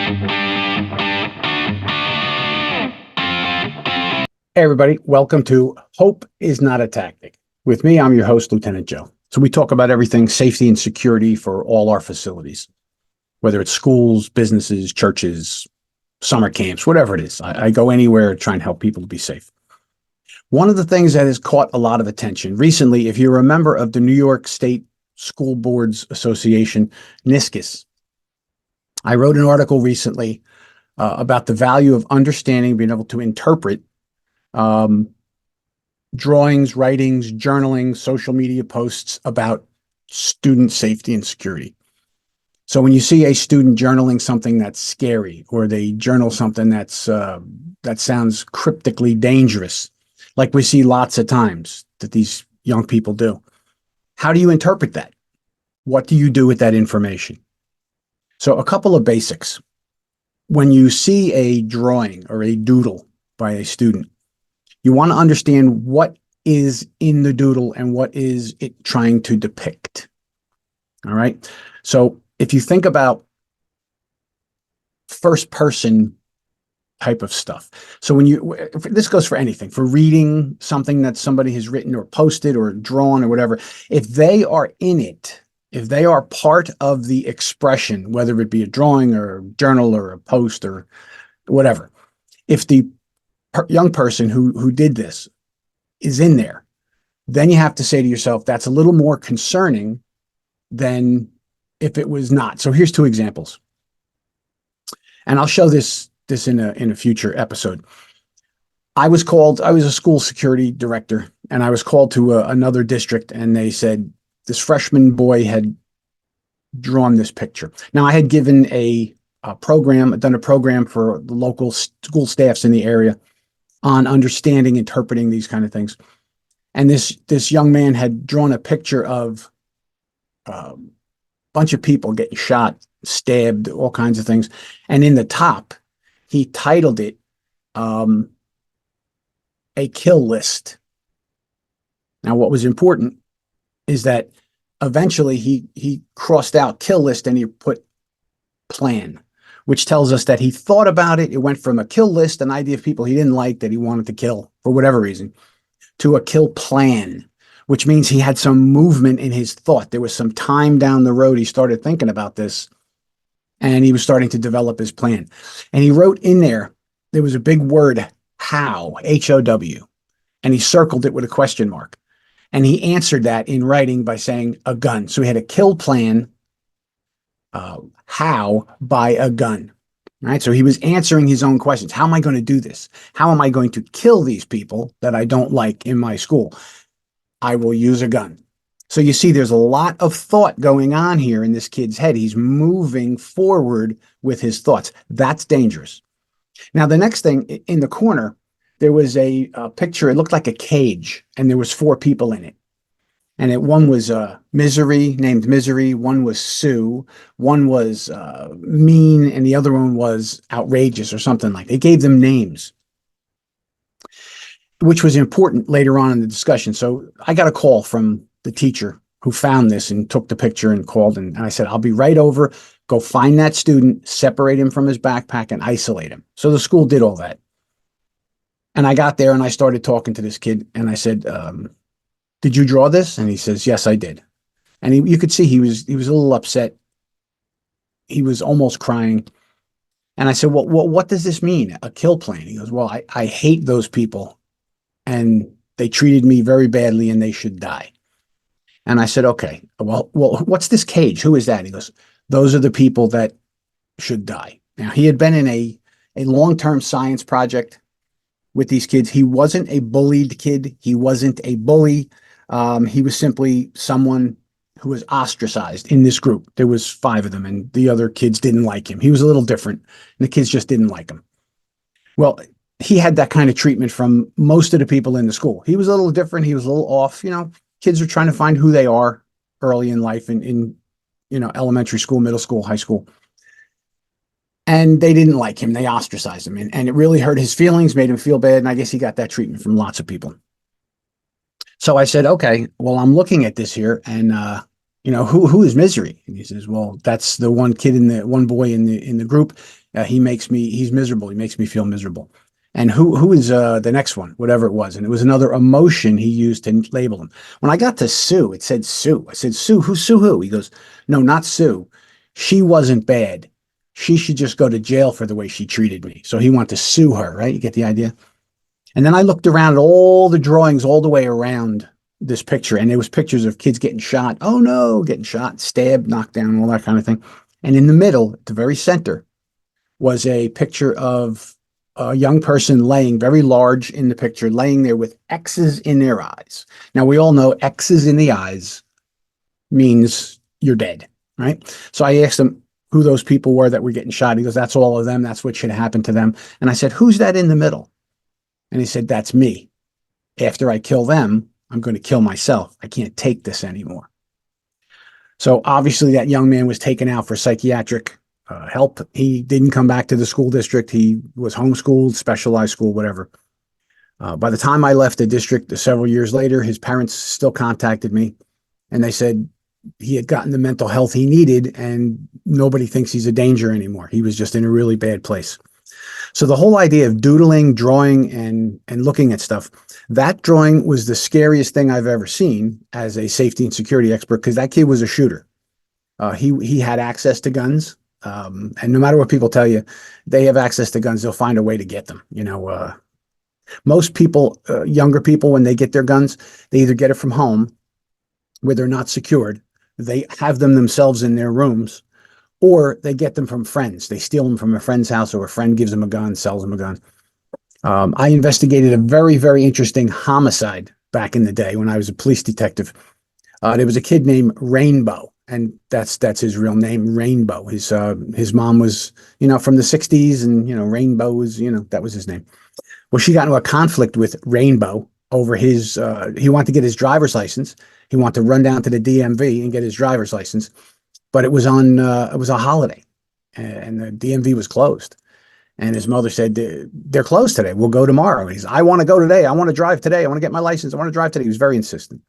Hey, everybody. Welcome to Hope is Not a Tactic. With me, I'm your host, Lieutenant Joe. So we talk about everything safety and security for all our facilities, whether it's schools, businesses, churches, summer camps, whatever it is. I go anywhere to try and help people to be safe. One of the things that has caught a lot of attention recently, if you're a member of the New York State School Boards Association, NISCUS, I wrote an article recently about the value of understanding, being able to interpret drawings, writings, journaling, social media posts about student safety and security. So when you see a student journaling something that's scary, or they journal something that sounds cryptically dangerous, like we see lots of times that these young people do, how do you interpret that? What do you do with that information? So a couple of basics. When you see a drawing or a doodle by a student, you want to understand what is in the doodle and what is it trying to depict. All right. So if you think about first person type of stuff. So this goes for anything, for reading something that somebody has written or posted or drawn or whatever, if they are in it, if they are part of the expression, whether it be a drawing or a journal or a post or whatever, if the young person who did this is in there, then you have to say to yourself, that's a little more concerning than if it was not. So here's two examples. And I'll show this in a future episode. I was a school security director, and I was called to another district, and they said this freshman boy had drawn this picture. Now, I had given done a program for the local school staffs in the area on understanding, interpreting these kind of things. And this young man had drawn a picture of a bunch of people getting shot, stabbed, all kinds of things. And in the top, he titled it a kill list. Now, what was important is that eventually he crossed out kill list and he put plan, which tells us that he thought about it. It went from a kill list, an idea of people he didn't like that he wanted to kill for whatever reason, to a kill plan, which means he had some movement in his thought. There was some time down the road he started thinking about this, and he was starting to develop his plan. And he wrote in there was a big word, how, H-O-W, and he circled it with a question mark. And he answered that in writing by saying a gun. So he had a kill plan, how, by a gun. All right. So he was answering his own questions. How am I going to do this? How am I going to kill these people that I don't like in my school? I will use a gun. So you see, there's a lot of thought going on here in this kid's head. He's moving forward with his thoughts. That's dangerous. Now, the next thing, in the corner, there was a picture. It looked like a cage, and there was 4 people in it. And one was Misery, named Misery. One was Sue. One was Mean, and the other one was Outrageous or something like that. They gave them names, which was important later on in the discussion. So I got a call from the teacher who found this and took the picture and called. And I said, I'll be right over. Go find that student, separate him from his backpack, and isolate him. So the school did all that. And I got there and I started talking to this kid, and I said, did you draw this? And he says, yes, I did. And you could see he was a little upset. He was almost crying. And I said, well, what does this mean? A kill plan? He goes, well, I hate those people, and they treated me very badly, and they should die. And I said, okay, well, what's this cage? Who is that? He goes, those are the people that should die. Now, he had been in a long-term science project with these kids. He wasn't a bullied kid. He wasn't a bully. He was simply someone who was ostracized in this group. There was 5 of them, and the other kids didn't like him. He was a little different, and the kids just didn't like him. Well, he had that kind of treatment from most of the people in the school. He was a little different. He was a little off. Kids are trying to find who they are early in life, in elementary school, middle school, high school. And they didn't like him. They ostracized him. And it really hurt his feelings, made him feel bad. And I guess he got that treatment from lots of people. So I said, okay, well, I'm looking at this here, and who is Misery? And he says, well, that's the one kid one boy in the group. He's miserable. He makes me feel miserable. And who is the next one, whatever it was. And it was another emotion he used to label him. When I got to Sue, it said Sue. I said, Sue, who's Sue who? He goes, no, not Sue. She wasn't bad. She should just go to jail for the way she treated me. So he wanted to sue her, right? You get the idea? And then I looked around at all the drawings all the way around this picture, and there was pictures of kids getting shot. Oh no, getting shot, stabbed, knocked down, all that kind of thing. And in the middle, at the very center, was a picture of a young person laying very large in the picture, laying there with X's in their eyes. Now, we all know X's in the eyes means you're dead, right? So I asked him who those people were that were getting shot. He goes, that's all of them. That's what should happen to them. And I said, who's that in the middle? And he said, that's me. After I kill them, I'm going to kill myself. I can't take this anymore. So obviously that young man was taken out for psychiatric help. He didn't come back to the school district. He was homeschooled, specialized school, whatever. By the time I left the district several years later, his parents still contacted me, and they said he had gotten the mental health he needed and nobody thinks he's a danger anymore. He was just in a really bad place. So the whole idea of doodling, drawing, and looking at stuff, that drawing was the scariest thing I've ever seen as a safety and security expert, because that kid was a shooter. He had access to guns, and no matter what people tell you, they have access to guns. They'll find a way to get them. Most people, younger people, when they get their guns, they either get it from home where they're not secured. They have them themselves in their rooms, or they get them from friends. They steal them from a friend's house, or a friend gives them a gun, sells them a gun. I investigated a very, very interesting homicide back in the day when I was a police detective. There was a kid named Rainbow, and that's his real name, Rainbow. His mom was, from the 60s, and, Rainbow was, that was his name. Well, she got into a conflict with Rainbow over he wanted to get his driver's license. He wanted to run down to the DMV and get his driver's license. But it was a holiday, and the DMV was closed. And his mother said, they're closed today. We'll go tomorrow. He's, I want to go today. I want to drive today. I want to get my license. I want to drive today. He was very insistent.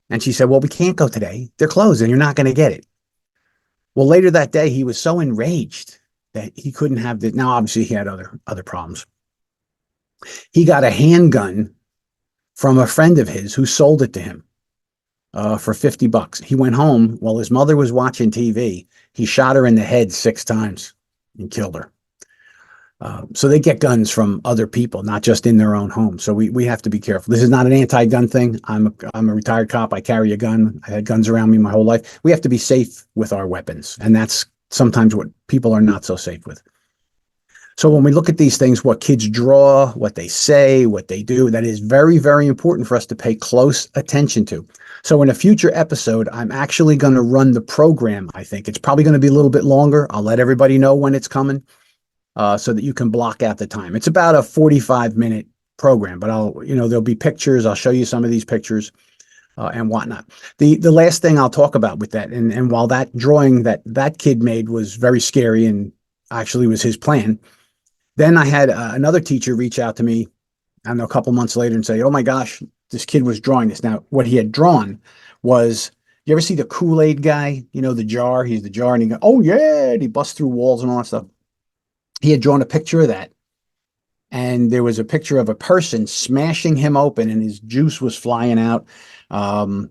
And she said, well, we can't go today. They're closed and you're not going to get it. Well, later that day, he was so enraged that he couldn't have the, now obviously he had other problems. He got a handgun from a friend of his who sold it to him for $50. He went home while his mother was watching TV. He shot her in the head 6 times and killed her. So they get guns from other people, not just in their own home. So we have to be careful. This is not an anti-gun thing. I'm a retired cop. I carry a gun. I had guns around me my whole life. We have to be safe with our weapons. And that's sometimes what people are not so safe with. So when we look at these things, what kids draw, what they say, what they do, that is very, very important for us to pay close attention to. So in a future episode, I'm actually going to run the program. I think it's probably going to be a little bit longer. I'll let everybody know when it's coming. So that you can block out the time. It's about a 45-minute program, but there'll be pictures. I'll show you some of these pictures and whatnot. The last thing I'll talk about with that, and while that drawing that kid made was very scary and actually was his plan, then I had another teacher reach out to me, I don't know, a couple months later and say, oh my gosh, this kid was drawing this. Now, what he had drawn was, you ever see the Kool-Aid guy? The jar, he's the jar, and he goes, oh yeah, and he busts through walls and all that stuff. He had drawn a picture of that, and there was a picture of a person smashing him open and his juice was flying out. And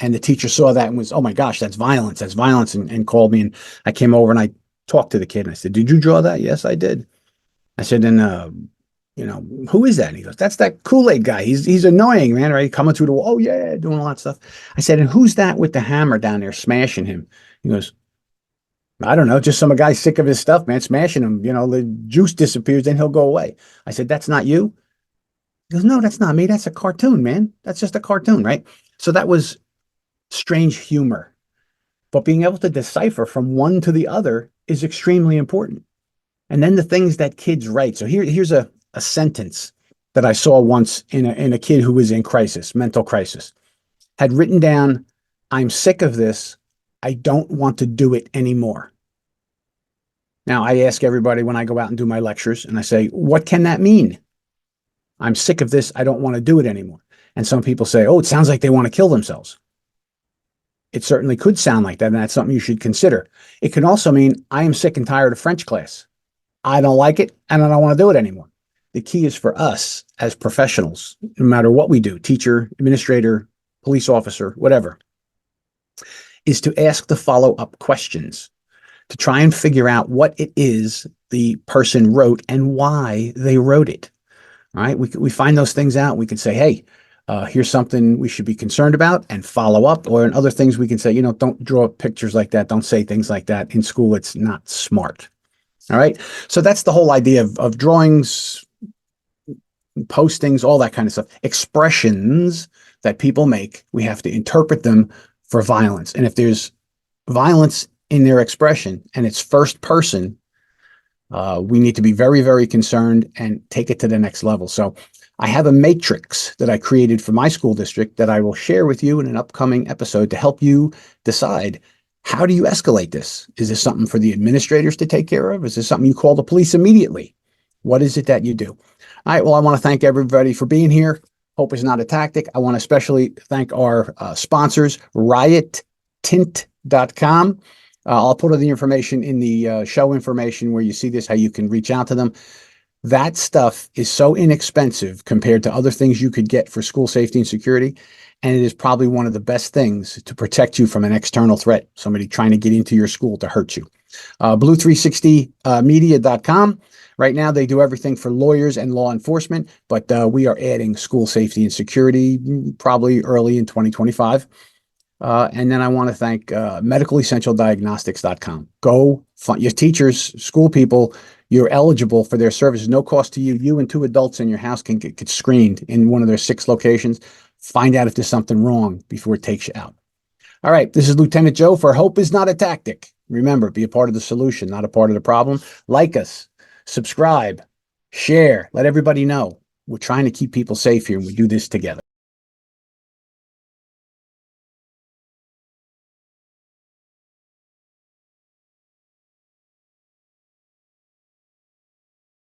the teacher saw that and was, oh my gosh, that's violence, and called me. And I came over and I talked to the kid and I said, did you draw that? Yes, I did. I said, and who is that? And he goes, that's that Kool-Aid guy. He's annoying, man, right? Coming through the wall. Oh yeah, doing all that stuff. I said, and who's that with the hammer down there smashing him? He goes, I don't know, just some guy sick of his stuff, man, smashing him. The juice disappears, then he'll go away. I said, that's not you? He goes, no, that's not me. That's a cartoon, man. That's just a cartoon, right? So that was strange humor. But being able to decipher from one to the other is extremely important. And then the things that kids write. So here's a sentence that I saw once in a kid who was in crisis, mental crisis, had written down, I'm sick of this. I don't want to do it anymore. Now, I ask everybody when I go out and do my lectures, and I say, what can that mean? I'm sick of this. I don't want to do it anymore. And some people say, oh, it sounds like they want to kill themselves. It certainly could sound like that, and that's something you should consider. It can also mean I am sick and tired of French class. I don't like it, and I don't want to do it anymore. The key is for us as professionals, no matter what we do, teacher, administrator, police officer, whatever, is to ask the follow-up questions to try and figure out what it is the person wrote and why they wrote it. All right. We find those things out. We can say, hey, here's something we should be concerned about and follow up. Or in other things, we can say, don't draw pictures like that. Don't say things like that. In school, it's not smart. All right. So that's the whole idea of drawings, postings, all that kind of stuff. Expressions that people make, we have to interpret them for violence. And if there's violence in their expression and it's first person, we need to be very, very concerned and take it to the next level. So I have a matrix that I created for my school district that I will share with you in an upcoming episode to help you decide, how do you escalate this? Is this something for the administrators to take care of? Is this something you call the police immediately? What is it that you do? All right. Well, I want to thank everybody for being here. Hope is not a tactic. I want to especially thank our sponsors, RiotTint.com. I'll put all the information in the show information where you see this, how you can reach out to them. That stuff is so inexpensive compared to other things you could get for school safety and security. And it is probably one of the best things to protect you from an external threat, somebody trying to get into your school to hurt you. Blue360media.com. Right now, they do everything for lawyers and law enforcement, but we are adding school safety and security probably early in 2025. And then I want to thank medicalessentialdiagnostics.com. Go find your teachers, school people. You're eligible for their services, no cost to you. You and 2 adults in your house can get screened in one of their 6 locations. Find out if there's something wrong before it takes you out. All right, this is Lieutenant Joe for Hope is Not a Tactic. Remember, be a part of the solution, not a part of the problem. Like us, subscribe, share, let everybody know. We're trying to keep people safe here, and we do this together.